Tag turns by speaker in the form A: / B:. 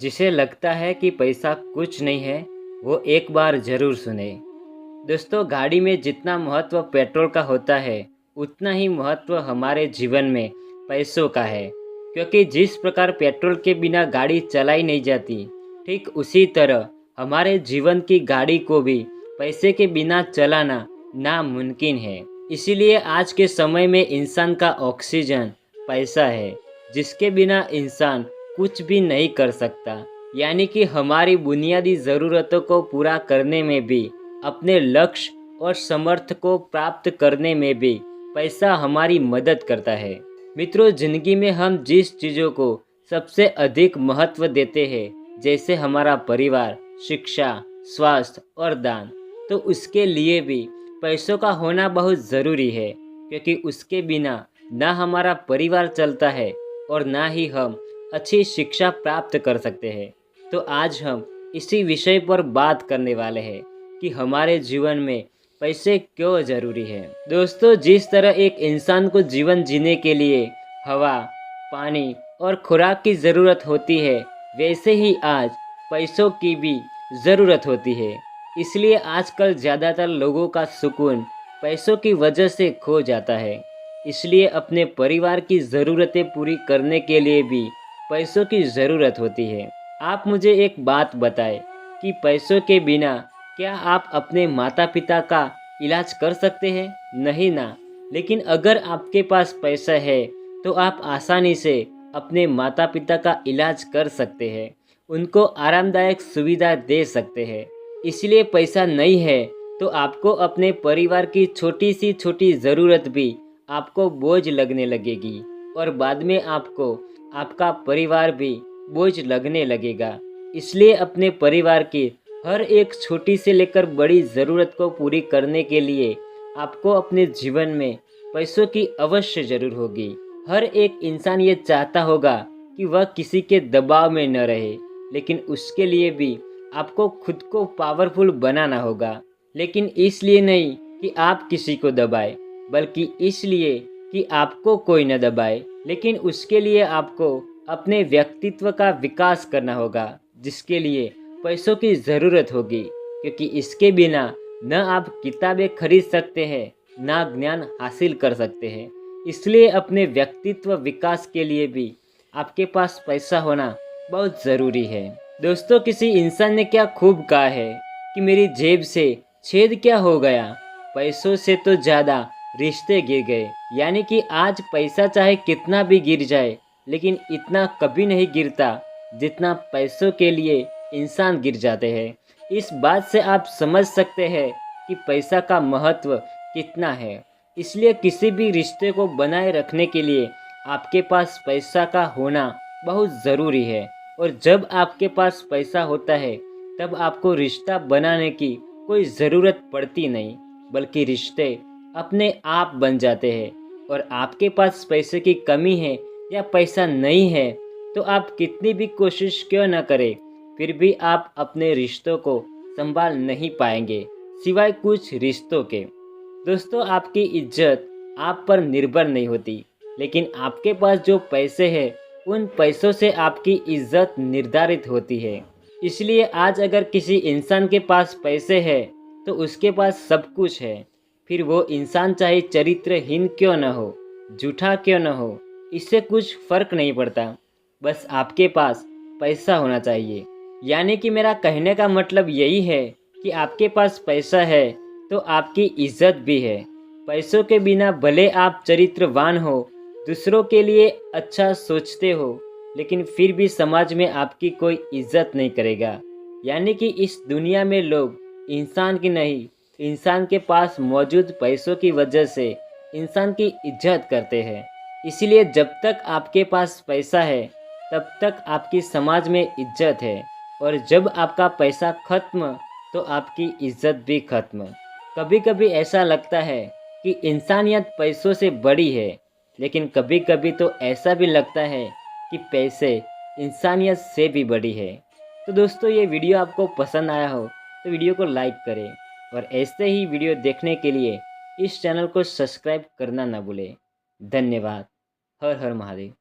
A: जिसे लगता है कि पैसा कुछ नहीं है, वो एक बार ज़रूर सुने। दोस्तों, गाड़ी में जितना महत्व पेट्रोल का होता है, उतना ही महत्व हमारे जीवन में पैसों का है। क्योंकि जिस प्रकार पेट्रोल के बिना गाड़ी चलाई नहीं जाती, ठीक उसी तरह हमारे जीवन की गाड़ी को भी पैसे के बिना चलाना नामुमकिन है। इसीलिए आज के समय में इंसान का ऑक्सीजन पैसा है, जिसके बिना इंसान कुछ भी नहीं कर सकता। यानी कि हमारी बुनियादी ज़रूरतों को पूरा करने में भी, अपने लक्ष्य और समर्थ को प्राप्त करने में भी पैसा हमारी मदद करता है। मित्रों, ज़िंदगी में हम जिस चीज़ों को सबसे अधिक महत्व देते हैं, जैसे हमारा परिवार, शिक्षा, स्वास्थ्य और दान, तो उसके लिए भी पैसों का होना बहुत ज़रूरी है। क्योंकि उसके बिना ना हमारा परिवार चलता है और ना ही हम अच्छी शिक्षा प्राप्त कर सकते हैं। तो आज हम इसी विषय पर बात करने वाले हैं कि हमारे जीवन में पैसे क्यों ज़रूरी है। दोस्तों, जिस तरह एक इंसान को जीवन जीने के लिए हवा, पानी और खुराक की ज़रूरत होती है, वैसे ही आज पैसों की भी ज़रूरत होती है। इसलिए आजकल ज़्यादातर लोगों का सुकून पैसों की वजह से खो जाता है। इसलिए अपने परिवार की ज़रूरतें पूरी करने के लिए भी पैसों की ज़रूरत होती है। आप मुझे एक बात बताएं कि पैसों के बिना क्या आप अपने माता पिता का इलाज कर सकते हैं? नहीं ना। लेकिन अगर आपके पास पैसा है तो आप आसानी से अपने माता पिता का इलाज कर सकते हैं, उनको आरामदायक सुविधा दे सकते हैं। इसलिए पैसा नहीं है तो आपको अपने परिवार की छोटी सी छोटी ज़रूरत भी आपको बोझ लगने लगेगी और बाद में आपको आपका परिवार भी बोझ लगने लगेगा। इसलिए अपने परिवार की हर एक छोटी से लेकर बड़ी ज़रूरत को पूरी करने के लिए आपको अपने जीवन में पैसों की अवश्य ज़रूर होगी। हर एक इंसान ये चाहता होगा कि वह किसी के दबाव में न रहे, लेकिन उसके लिए भी आपको खुद को पावरफुल बनाना होगा। लेकिन इसलिए नहीं कि आप किसी को दबाएं, बल्कि इसलिए कि आपको कोई न दबाए। लेकिन उसके लिए आपको अपने व्यक्तित्व का विकास करना होगा, जिसके लिए पैसों की ज़रूरत होगी। क्योंकि इसके बिना न आप किताबें खरीद सकते हैं, ना ज्ञान हासिल कर सकते हैं। इसलिए अपने व्यक्तित्व विकास के लिए भी आपके पास पैसा होना बहुत ज़रूरी है। दोस्तों, किसी इंसान ने क्या खूब कहा है कि मेरी जेब से छेद क्या हो गया, पैसों से तो ज़्यादा रिश्ते गिर गए। यानी कि आज पैसा चाहे कितना भी गिर जाए, लेकिन इतना कभी नहीं गिरता जितना पैसों के लिए इंसान गिर जाते हैं। इस बात से आप समझ सकते हैं कि पैसा का महत्व कितना है। इसलिए किसी भी रिश्ते को बनाए रखने के लिए आपके पास पैसा का होना बहुत ज़रूरी है। और जब आपके पास पैसा होता है, तब आपको रिश्ता बनाने की कोई ज़रूरत पड़ती नहीं, बल्कि रिश्ते अपने आप बन जाते हैं। और आपके पास पैसे की कमी है या पैसा नहीं है, तो आप कितनी भी कोशिश क्यों न करें, फिर भी आप अपने रिश्तों को संभाल नहीं पाएंगे, सिवाय कुछ रिश्तों के। दोस्तों, आपकी इज्जत आप पर निर्भर नहीं होती, लेकिन आपके पास जो पैसे हैं, उन पैसों से आपकी इज्जत निर्धारित होती है। इसलिए आज अगर किसी इंसान के पास पैसे हैं, तो उसके पास सब कुछ है। फिर वो इंसान चाहे चरित्रहीन क्यों न हो, झूठा क्यों न हो, इससे कुछ फर्क नहीं पड़ता। बस आपके पास पैसा होना चाहिए। यानी कि मेरा कहने का मतलब यही है कि आपके पास पैसा है तो आपकी इज्जत भी है। पैसों के बिना भले आप चरित्रवान हो, दूसरों के लिए अच्छा सोचते हो, लेकिन फिर भी समाज में आपकी कोई इज्जत नहीं करेगा। यानी कि इस दुनिया में लोग इंसान की नहीं, इंसान के पास मौजूद पैसों की वजह से इंसान की इज्जत करते हैं। इसीलिए जब तक आपके पास पैसा है, तब तक आपकी समाज में इज्जत है। और जब आपका पैसा खत्म, तो आपकी इज्जत भी खत्म। कभी कभी ऐसा लगता है कि इंसानियत पैसों से बड़ी है, लेकिन कभी कभी तो ऐसा भी लगता है कि पैसे इंसानियत से भी बड़ी है। तो दोस्तों, ये वीडियो आपको पसंद आया हो तो वीडियो को लाइक करें, और ऐसे ही वीडियो देखने के लिए इस चैनल को सब्सक्राइब करना ना भूलें। धन्यवाद। हर हर महादेव।